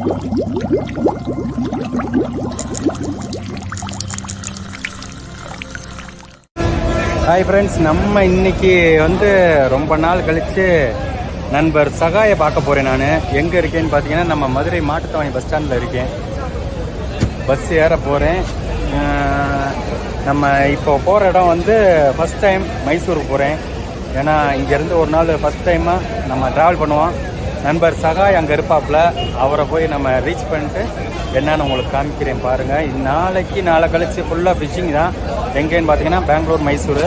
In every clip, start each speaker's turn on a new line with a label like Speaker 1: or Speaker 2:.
Speaker 1: Hi friends, நம்ம இன்னைக்கு வந்து ரொம்ப நாள் கழித்து நண்பர் சகாயை பார்க்க போகிறேன். நான் எங்கே இருக்கேன்னு பார்த்தீங்கன்னா நம்ம மதுரை மாட்டுத்தாவணி பஸ் ஸ்டாண்டில் இருக்கேன். பஸ் ஏற போகிறேன். நம்ம இப்போ போகிற இடம் வந்து ஃபஸ்ட் டைம் மைசூருக்கு போகிறேன். ஏன்னா இங்கேருந்து ஒரு நாள் ஃபஸ்ட் டைமாக நம்ம ட்ராவல் பண்ணுவோம். நண்பர் சகாய் அங்கே இருப்பாப்புல, அவரை போய் நம்ம ரீச் பண்ணிட்டு என்னன்னு உங்களுக்கு காமிக்கிறேன் பாருங்கள். நாளை கழிச்சு ஃபுல்லாக ஃபிஷிங் தான். எங்கேன்னு பார்த்தீங்கன்னா பெங்களூர், மைசூர்.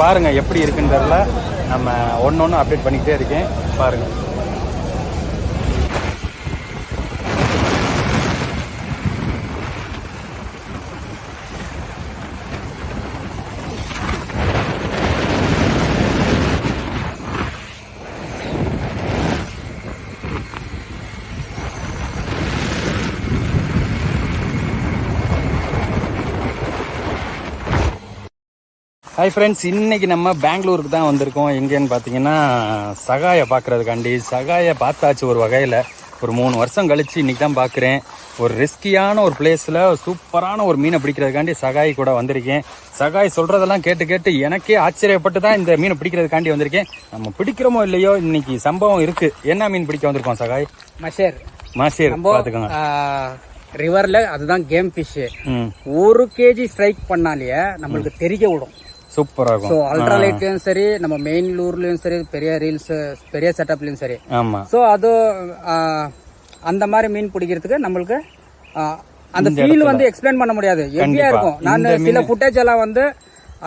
Speaker 1: பாருங்கள் எப்படி இருக்குன்றதில் நம்ம ஒன்று அப்டேட் பண்ணிக்கிட்டே இருக்கேன். பாருங்கள். ஹாய் ஃப்ரெண்ட்ஸ், இன்றைக்கி நம்ம பெங்களூருக்கு தான் வந்திருக்கோம். எங்கேன்னு பார்த்தீங்கன்னா சகாயை பார்க்குறதுக்காண்டி. சகாயை பார்த்தாச்சு ஒரு வகையில். ஒரு 3 வருஷம் கழித்து இன்றைக்கி தான் பார்க்குறேன். ஒரு ரிஸ்கியான ஒரு பிளேஸில் சூப்பரான ஒரு மீனை பிடிக்கிறதுக்காண்டி சகாய் கூட வந்திருக்கேன். சகாய் சொல்கிறதெல்லாம் கேட்டு எனக்கே ஆச்சரியப்பட்டு தான் இந்த மீனை பிடிக்கிறதுக்காண்டி வந்திருக்கேன். நம்ம பிடிக்கிறோமோ இல்லையோ இன்னைக்கு சம்பவம் இருக்குது. என்ன மீன் பிடிக்க வந்திருக்கோம் சகாய்? மாஷேர் பார்த்துக்கோங்க.
Speaker 2: ரிவர்ல அதுதான் கேம் ஃபிஷ். 1 kg ஸ்ட்ரைக் பண்ணாலே நம்மளுக்கு தெரிய விடும்.
Speaker 1: சூப்பரா இருக்கும்.
Speaker 2: சோ அல்ட்ராலைட்லயும் சரி, நம்ம மெயின் லூர்லயும் சரி, பெரிய ரீல்ஸ், பெரிய செட்டப்லயும் சரி.
Speaker 1: ஆமா.
Speaker 2: சோ அது அந்த மாதிரி மீன் பிடிக்கிறதுக்கு நம்மளுக்கு அந்த ஃபீல் வந்து எக்ஸ்பிளைன் பண்ண முடியாது. எப்படியா இருக்கும். நான் சில ஃபுட்டேஜ் எல்லாம் வந்து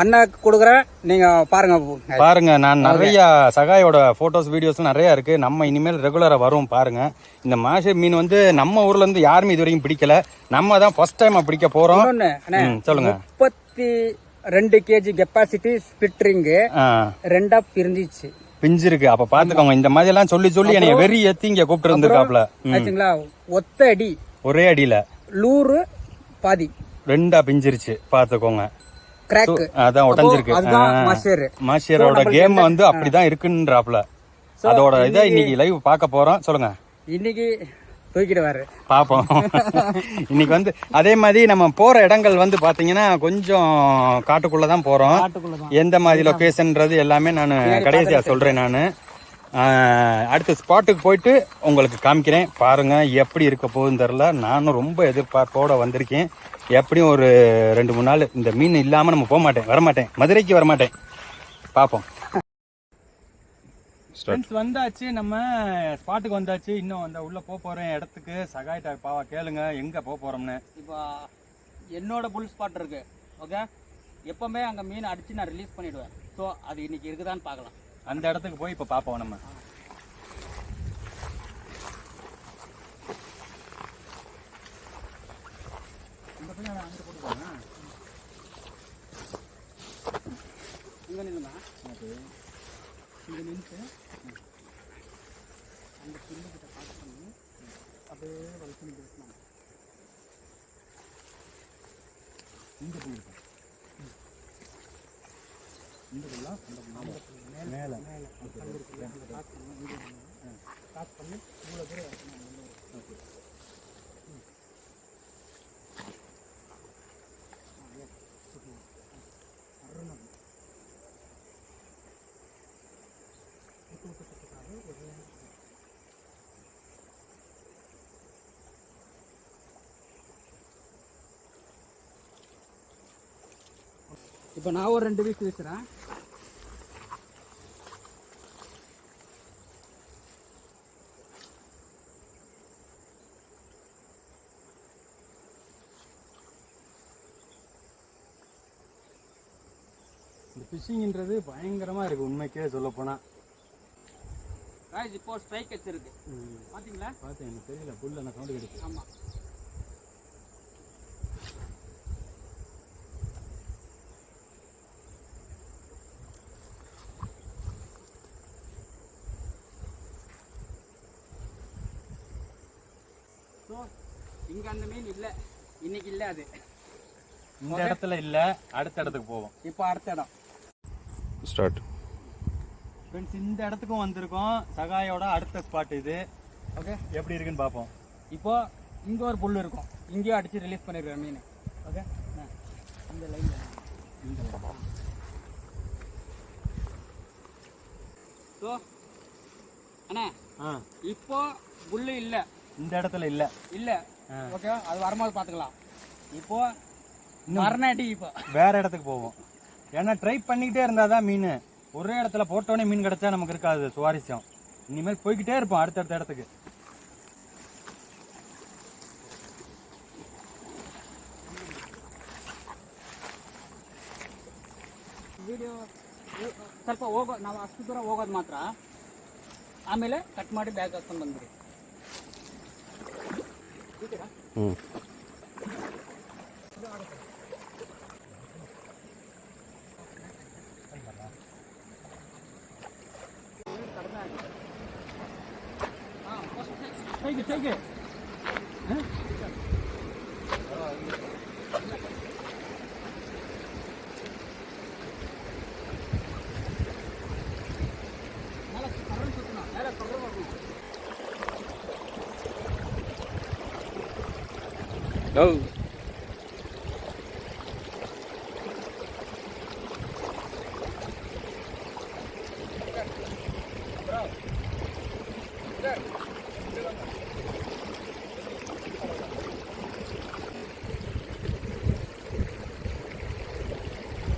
Speaker 2: அண்ணாக்கு கொடுக்குறேன், நீங்க பாருங்க. நான் நிறைய சகாயோட போட்டோஸ் வீடியோஸ் நிறைய இருக்கு. நம்ம இனிமேல் ரெகுலரா வரும் பாருங்க. இந்த மாஷர் மீன் வந்து நம்ம ஊர்ல இருந்து யாருமே இது வரைக்கும் பிடிக்கல. நம்ம தான் ஃபர்ஸ்ட் டைம் பிடிக்க போறோம். சொல்லுங்க. 32 kg கெப்பாசிட்டி ஸ்பிட்ரிங் 2 பிரிஞ்சிச்சு,
Speaker 1: பிஞ்சிருக்கு. அப்ப பாத்துக்கோங்க. இந்த மாதிரி எல்லாம் சொல்லி என்னைய வெறி ஏத்தி இங்க கூப்பிட்டு இருந்திருக்காப்ல.
Speaker 2: ஆச்சுங்களா? ஒத்த அடி,
Speaker 1: ஒரே அடியில
Speaker 2: லூரு பாதி
Speaker 1: 2 பிஞ்சிருச்சு. பாத்துக்கோங்க.
Speaker 2: கிராக்
Speaker 1: அதான் உடைஞ்சிருக்கு. மாஷரோட கேம் வந்து அப்படிதான் இருக்குன்றாப்ல. அதோட இதை இன்னைக்கு லைவ் பார்க்க போறோம். சொல்லுங்க.
Speaker 2: இன்னைக்கு தூக்கிடுவாரு, பாப்போம்.
Speaker 1: இன்னைக்கு வந்து அதே மாதிரி நம்ம போற இடங்கள் வந்து பாத்தீங்கன்னா கொஞ்சம் காட்டுக்குள்ளதான் போறோம். எந்த மாதிரி லொகேஷன்றது எல்லாமே நான் கடைசியா சொல்றேன். நான் அடுத்த ஸ்பாட்டுக்கு போயிட்டு உங்களுக்கு காமிக்கிறேன். பாருங்க எப்படி இருக்க போகுதுன்னு தெரியல. நானும் ரொம்ப எதிர்பார்ப்போட வந்திருக்கேன். எப்படியும் ஒரு 2-3 நாள் இந்த மீன் இல்லாம நம்ம போக மாட்டேன், வரமாட்டேன், மதுரைக்கு வரமாட்டேன். பார்ப்போம். வந்தாச்சு, நம்ம ஸ்பாட்டுக்கு வந்தாச்சு. இன்னும் அந்த உள்ள போறேன் இடத்துக்கு. சகாய்டா பாவா கேளுங்க எங்க போறோம்னு.
Speaker 2: இப்போ என்னோட புல் ஸ்பாட் இருக்கு. ஓகே, எப்பவுமே அங்க மீன் அடிச்சு நான் ரிலீஸ் பண்ணிடுவேன். ஸோ அது இன்னைக்கு இருக்குதான்னு பார்க்கலாம்.
Speaker 1: அந்த இடத்துக்கு போய் இப்போ பார்ப்போம் நம்ம. இந்த பையன் அங்கே போட்டுக்கோங்க.
Speaker 2: இங்கே நின்றுமா? இங்கே நின்று அந்த பிள்ளைகிட்ட பார்த்து பண்ணி அப்படியே வலிச்சு பேசினாங்க.
Speaker 1: இங்கே போயிருக்கோம். இந்த மேலே ஸ்டார்ட் பண்ணி இவ்வளோ தூரம். ஓகே.
Speaker 2: இப்போ நான் ஒரு 2 வீக் வீசுறேன்.
Speaker 1: இந்த ஃபிஷிங்ன்றது பயங்கரமா இருக்கு உண்மைக்கே சொல்ல போனா.
Speaker 2: இப்போ ஸ்ட்ரைக் வச்சிருக்கு பாத்தீங்களா?
Speaker 1: பார்த்தேன், எனக்கு தெரியல. புல்ல நான் சவுண்ட் கிடைச்சு.
Speaker 2: ஆமா. இங்க அந்த மீன் இல்ல, இன்னைக்கு இல்ல. அது
Speaker 1: இந்த இடத்துல இல்ல, அடுத்த இடத்துக்கு போவோம்.
Speaker 2: இப்போ அடுத்த இடம்
Speaker 1: ஸ்டார்ட். ஃப்ரெண்ட்ஸ், இந்த இடத்துக்கும் வந்திருக்கோம். சகாயோட அடுத்த ஸ்பாட் இது. ஓகே, எப்படி இருக்குன்னு பார்ப்போம்.
Speaker 2: இப்போ இங்கே ஒரு புல் இருக்கும், இங்கேயும் அடித்து ரிலீஸ் பண்ணிடுறேன் மீன். ஓகே, இந்த லைனில் ஸோ அண்ணா இப்போ புல்லு இல்லை,
Speaker 1: இந்த இடத்துல இல்லை
Speaker 2: இல்லை. ஓகே, அது வரும்போது பார்த்துக்கலாம். இப்போ மரணாட்டி இப்போ
Speaker 1: வேற இடத்துக்கு போவோம். ஏன்னா ட்ரை பண்ணிக்கிட்டே இருந்தாதான் மீன், ஒரே இடத்துல போட்டோடனே மீன் கிடைச்சா நமக்கு இருக்காது சுவாரஸ்யம். இனிமேல் போய்கிட்டே இருப்போம் அடுத்தடுத்த இடத்துக்கு.
Speaker 2: ವಿಡಿಯೋ ಸ್ವಲ್ಪ ನಾವು ಅಷ್ಟು ದೂರ ಹೋಗೋದು ಮಾತ್ರ, ಆಮೇಲೆ ಕಟ್ ಮಾಡಿ ಬ್ಯಾಗ್ ಹಾಕ್ಕೊಂಡು ಬಂದ್ರಿ. ಹೇಗೆ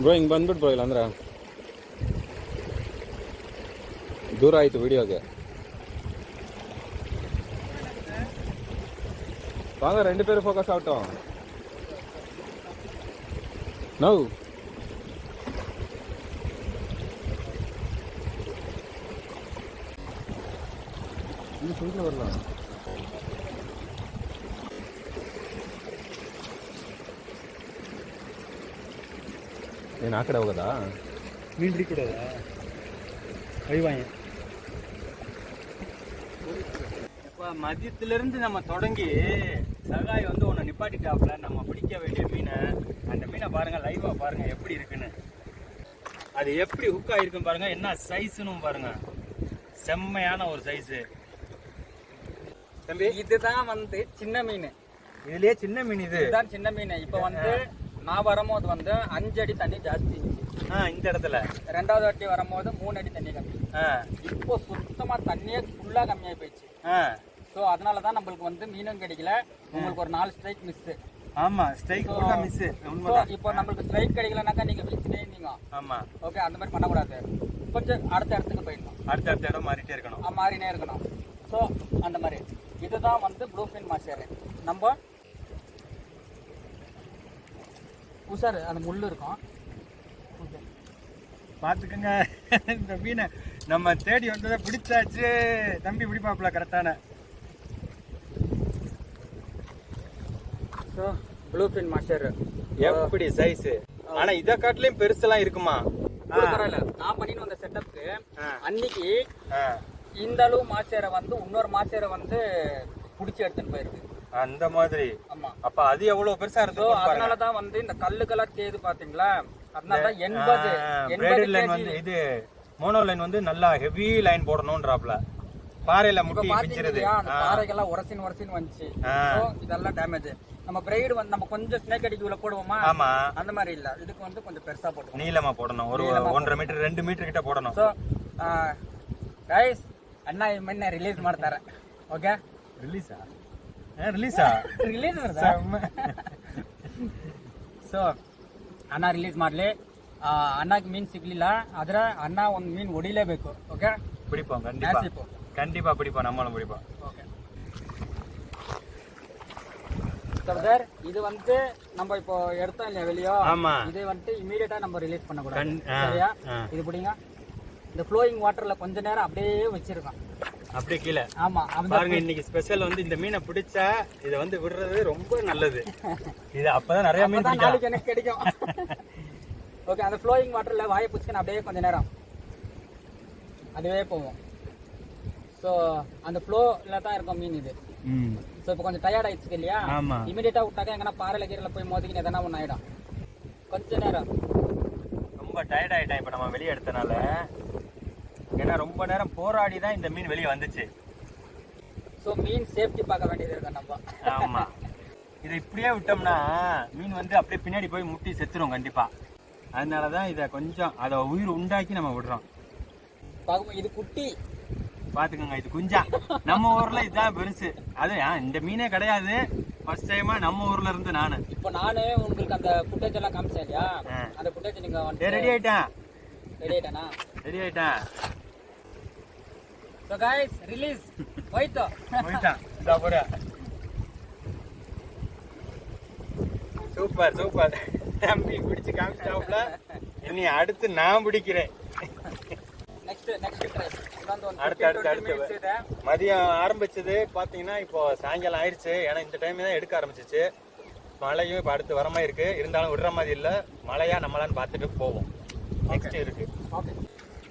Speaker 3: ಬ್ರೋ ಹಿಂಗೆ ಬಂದ್ಬಿಟ್ಟು ಬ್ರೋ ಇಲ್ಲಾಂದ್ರೆ ದೂರ ಆಯಿತು ವಿಡಿಯೋಗೆ. வாங்க 2 பேரும் ஃபோக்கஸ் ஆகட்டும். நோ இந்த சைடில் வரலாம். నేను ఆ కಡೆ ಹೋಗೋದಾ?
Speaker 1: மீன் கூடாதா? வைவாங்க. இப்போ மதியத்திலிருந்து நம்ம தொடங்கி சகாய் வந்து ஒன்று நிப்பாட்டிட்டாப்புல நம்ம பிடிக்க வேண்டிய மீனை, அந்த மீனை பாருங்க, லைவா பாருங்க எப்படி இருக்குன்னு. அது எப்படி ஹுக் ஆயிருக்குன்னு பாருங்க, என்ன சைஸ்னு பாருங்க, செம்மையான ஒரு சைஸு.
Speaker 2: தம்பி இதுதான் வந்து சின்ன மீன்,
Speaker 1: இதுலயே சின்ன மீன் இதுதான்
Speaker 2: சின்ன மீன். இப்போ வந்து நான் வரும்போது வந்து 5 அடி தண்ணி ஜாஸ்தி,
Speaker 1: இந்த இடத்துல
Speaker 2: 2வது வாட்டி வரும்போது 3 அடி தண்ணி கம்மி. இப்போ சுத்தமா தண்ணியே ஃபுல்லா கம்மியாகி போயிடுச்சு. ஸோ அதனாலதான் நம்மளுக்கு வந்து மீனும் கிடைக்கல, உங்களுக்கு ஒரு 4 ஸ்ட்ரைக் மிஸ்.
Speaker 1: ஆமா, ஸ்ட்ரைக் கூட மிஸ்.
Speaker 2: இப்போ நம்மளுக்கு ஸ்ட்ரைக் கிடைக்கலனாக்கா நீங்க வீச்சுனே இருந்தீங்க.
Speaker 1: ஆமா,
Speaker 2: ஓகே, அந்த மாதிரி பண்ணக்கூடாது. கொஞ்சம் அடுத்த இடத்துக்கு போயிடணும்,
Speaker 1: அடுத்த இடம் மாறிட்டே இருக்கணும்,
Speaker 2: மாறினே இருக்கணும். ஸோ அந்த மாதிரி இதுதான் வந்து ப்ளூ ஃபின் மாஸ்டர். நம்ம உஷாரு, அந்த முள்ளு இருக்கும்
Speaker 1: பார்த்துக்கோங்க. இந்த மீனை நம்ம தேடி வந்ததை பிடிச்சாச்சு. தம்பி பிடிப்பாப்புல கரெக்டான.
Speaker 2: ஸோ ப்ளூ ஃபின் மாஸ்டர்
Speaker 1: எப்படி சைஸ்? ஆனா இதை காட்டிலையும் பெருசெல்லாம் இருக்குமா?
Speaker 2: பரவாயில்ல. நான் பண்ணிட்டு வந்த செட்டப்புக்கு அன்னைக்கு இந்த அளவு மாஸ்டரை வந்து இன்னொரு மாஸ்டரை வந்து பிடிச்சி எடுத்துன்னு போயிருக்கு.
Speaker 1: அந்த மாதிரி.
Speaker 2: ஆமா,
Speaker 1: அப்ப அது எவ்வளவு பெருசா இருக்கு.
Speaker 2: அதனாலதான் வந்து இந்த கல்லுக்கெல்லாம் தேது பாத்தீங்களா, அதனாலதான் 80
Speaker 1: லைன் வந்து இது மோனோ லைன் வந்து நல்லா ஹெவி லைன் போடணும்ன்றாப்ல. பாறையில முட்டி பிஞ்சிருது,
Speaker 2: பாறைகள்லாம் உரசின்னு வந்துச்சு. இதெல்லாம் டேமேஜ். நம்ம பிரைடு வந்து நம்ம கொஞ்சம் ஸ்னேக் அடிக்குள்ள போடுவோமா,
Speaker 1: ஆமா,
Speaker 2: அந்த மாதிரி இல்ல. இதுக்கு வந்து கொஞ்சம் பெருசா போடுவோம்,
Speaker 1: நீளமா போடணும். ஒரு 1.5 மீட்டர் 2 மீட்டர் கிட்ட போடணும்.
Speaker 2: சோ கைஸ், ಅಣ್ಣ ಈ ಮೊನ್ನೆ ರಿಲೀಸ್ ಮಾಡ್ತಾರೆ. ಓಕೆ,
Speaker 1: ರಿಲೀಸ್
Speaker 2: ಸೊ ಅಣ್ಣ ರಿಲೀಸ್ ಮಾಡ್ಲಿ. ಅಣ್ಣಗೆ ಮೀನ್ ಸಿಗ್ಲಿಲ್ಲ, ಆದ್ರೆ ಅಣ್ಣ ಒಂದ್ ಮೀನ್ ಹೊಡಿಲೇಬೇಕು. ಓಕೆ,
Speaker 1: பிடிப்போம், கண்டிப்பா பிடிப்போம், நம்மளும் பிடிப்போம்.
Speaker 2: ஓகே சார், இது வந்து நம்ம இப்போ எடுத்தோம் இல்லையா வெளியோ, இது வந்து இமீடியட்டா நம்ம ரிலீஸ் பண்ண கூடாது. சரியா? இது பிடிங்க. இந்த ஃப்ளோயிங் வாட்டர்ல கொஞ்ச நேரம் அப்படியே வச்சிருக்கோம், அப்படியே கீழே. ஆமா,
Speaker 1: பாருங்க, இன்னைக்கு ஸ்பெஷல் வந்து இந்த மீனை பிடிச்சா இதை வந்து விடுறது ரொம்ப நல்லது. இது அப்பதான் நிறைய மீன்
Speaker 2: நாளைக்கு எனக்கு கிடைக்கும். ஓகே, அந்த ஃப்ளோயிங் வாட்டர்ல வாயை பிடிச்சிக்கணும், அப்படியே கொஞ்ச நேரம் அதுவே போவோம். ஸோ அந்த ஃப்ளோல தான் இருக்கும் மீன் இது. ஸோ இப்போ கொஞ்சம் டயர்ட் ஆயிடுச்சு இல்லையா, இமீடியட்டா விட்டாக்க எங்கன்னா பாறையில கீரையில போய் மோதிக்கின்னு எதனா ஒன்று ஆயிடும். கொஞ்ச நேரம்
Speaker 1: ரொம்ப டயர்ட் ஆயிட்டேன் இப்போ நம்ம வெளியே எடுத்தனால. ஏன்னா ரொம்ப நேரம் போராடி தான் இந்த மீன் வெளியே வந்துச்சு.
Speaker 2: ஸோ மீன் சேஃப்டி பார்க்க வேண்டியது இருக்கு நம்ம.
Speaker 1: ஆமா, இதை இப்படியே விட்டோம்னா மீன் வந்து அப்படியே பின்னாடி போய் முட்டி செத்துரும் கண்டிப்பா. அதனாலதான் இதை கொஞ்சம் அதை உயிர் உண்டாக்கி நம்ம விடுறோம்.
Speaker 2: பார்க்கும்போது இது குட்டி
Speaker 1: பாத்துக்கோங்க, இது குஞ்சா. நம்ம ஊர்ல இதுதான் பெருசு. அது இந்த மீனே கிடையாது. ஃபர்ஸ்ட் டைமா நம்ம ஊர்ல இருந்து நானு
Speaker 2: இப்போ நானே உங்களுக்கு அந்த ஃபுட்டேஜ் எல்லாம் காமிச்சேன் இல்லையா, அந்த ஃபுட்டேஜ் நீங்க
Speaker 1: ரெடி ஆயிட்டேன்.
Speaker 2: ரெடி ஆயிட்டானா?
Speaker 1: ரெடி ஆயிட்டேன்.
Speaker 2: ஸோ கைஸ் ரிலீஸ் போயிட்டோம்.
Speaker 1: இதா போற. சூப்பர் சூப்பர் தம்பி, பிடிச்சு காமிச்சிட்டாப்ல. இனி அடுத்து நான் பிடிக்கிறேன்.
Speaker 2: Next try.
Speaker 1: அடுத்து மதியம் ஆரம்பிச்சது பாத்தீங்கன்னா இப்போ சாயங்காலம் ஆயிடுச்சு. ஏன்னா இந்த டைம் தான் எடுக்க ஆரம்பிச்சிச்சு. மழையும் இப்போ அடுத்து வர மாதிரி இருக்கு. இருந்தாலும் விடுற மாதிரி இல்லை. மழையா நம்மளான்னு பார்த்துட்டு போவோம். நெக்ஸ்ட் இருக்கு.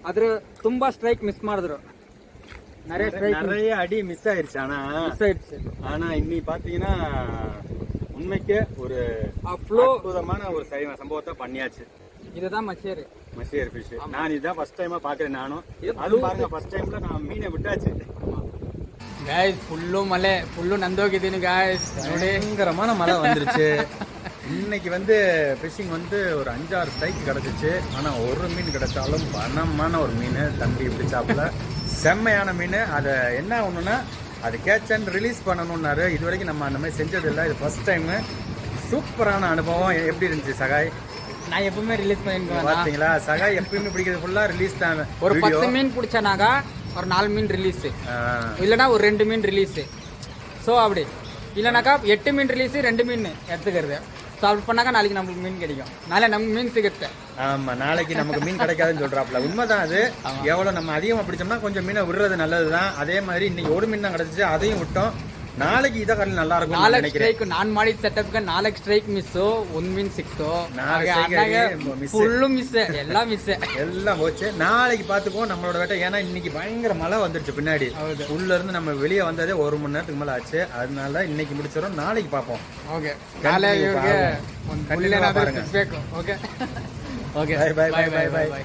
Speaker 2: ಅದ್ರ ತುಂಬಾ ಸ್ಟ್ರೈಕ್ ಮಿಸ್ ಮಾಡಿದ್ರು.
Speaker 1: நிறைய அடி மிஸ் ஆயிருச்சு. ஆனா இன்னி பாத்தீங்கன்னா உண்மைக்கு ஒரு அற்புதமான ஒரு சம்பவத்தை பண்ணியாச்சு.
Speaker 2: இதுதான் மச்சேரி
Speaker 1: ஃபிஷ். நான் இதான் ஃபர்ஸ்ட் டைமா பாக்குறேன். நானும் அது பாருங்க, ஃபர்ஸ்ட் டைம்ல நான் மீனை விட்டாச்சு.
Speaker 2: ಗಾಯ್ಸ್ ಫುಲ್ಲು ಮಳೆ, ಫುಲ್ಲು ನಂದೋಗಿದ್ದೀನಿ ಗಾಯ್ಸ್.
Speaker 1: பயங்கரமான மழை வந்துருச்சு. இன்னைக்கு வந்து ஃபிஷிங் வந்து ஒரு 5-6 ஸ்ட்ரைக் கிடைச்சிச்சு. ஆனா ஒரு மீன் கிடைச்சாலும் பணமான ஒரு மீன் தம்பி பிடிச்சாப்புல. செம்மையான மீன். அதை என்ன ஒண்ணுன்னா அது கேட்ச் அண்ட் ரிலீஸ் பண்ணணும்னாரு. இது வரைக்கும் நம்ம அந்த மாதிரி செஞ்சதில்லை. இது ஃபர்ஸ்ட் டைம். சூப்பரான அனுபவம். எப்படி இருந்துச்சு சகாய்?
Speaker 2: நான் எப்பவுமே ரிலீஸ் பண்ணிருக்கேன்.
Speaker 1: பாத்தீங்களா, சகாய் எப்பயுமே பிடிக்கிறது ஃபுல்லா ரிலீஸ் தான்.
Speaker 2: ஒரு 10 மீன் பிடிச்சானாக்கா ஒரு 4 மீன் ரிலீஸ், இல்லைன்னா ஒரு 2 மீன் ரிலீஸ். ஸோ அப்படி இல்லைனாக்கா 8 மீன் ரிலீஸ், 2 மீன் எடுத்துக்கிறது. ஸோ அப்படி பண்ணாக்கா நாளைக்கு நம்மளுக்கு மீன் கிடைக்கும். நாளை நம்ம மீன் சிக்கத்தை.
Speaker 1: ஆமா, நாளைக்கு நமக்கு மீன் கிடைக்காதுன்னு சொல்றாப்ல. உண்மைதான் அது. எவ்வளவு நம்ம அதிகமா பிடிச்சோம்னா கொஞ்சம் மீனை விடுறது நல்லதுதான். அதே மாதிரி இன்னைக்கு ஒரு மீன் தான் கிடைச்சிச்சு, அதையும் விட்டோம். ನಾಳೆಗೆ ಇದ ಕಡೆ ನಲ್ಲ இருக்கும்.
Speaker 2: ನಾಲ್ಕು ಸ್ಟ್ರೈಕ್ ನಾನು ಮಾಡಿದ ಸೆಟಪ್ಗೆ 4 ಸ್ಟ್ರೈಕ್ ಮಿಸ್, 1 ಮೀನ್ ಸಿಕ್ತು. ಫುಲ್ಲು ಮಿಸ್, ಎಲ್ಲ ಮಿಸ್,
Speaker 1: எல்லாம் போச்சு. நாளைக்கு பாத்துக்குவோம் நம்மளோட வேட்டை. ஏன்னா இன்னைக்கு பயங்கர மழை வந்துருச்சு பின்னாடி. உள்ள இருந்து நம்ம வெளியே வந்ததே 1 மணி நேரத்துக்கு மேல ஆச்சு. அதனால இன்னைக்கு முடிச்சிடும், நாளைக்கு பார்ப்போம்.
Speaker 2: ஓகே, நாளை இவருக்கு ಒಂದು ಬೇಕು. Okay okay,
Speaker 1: bye bye bye bye bye.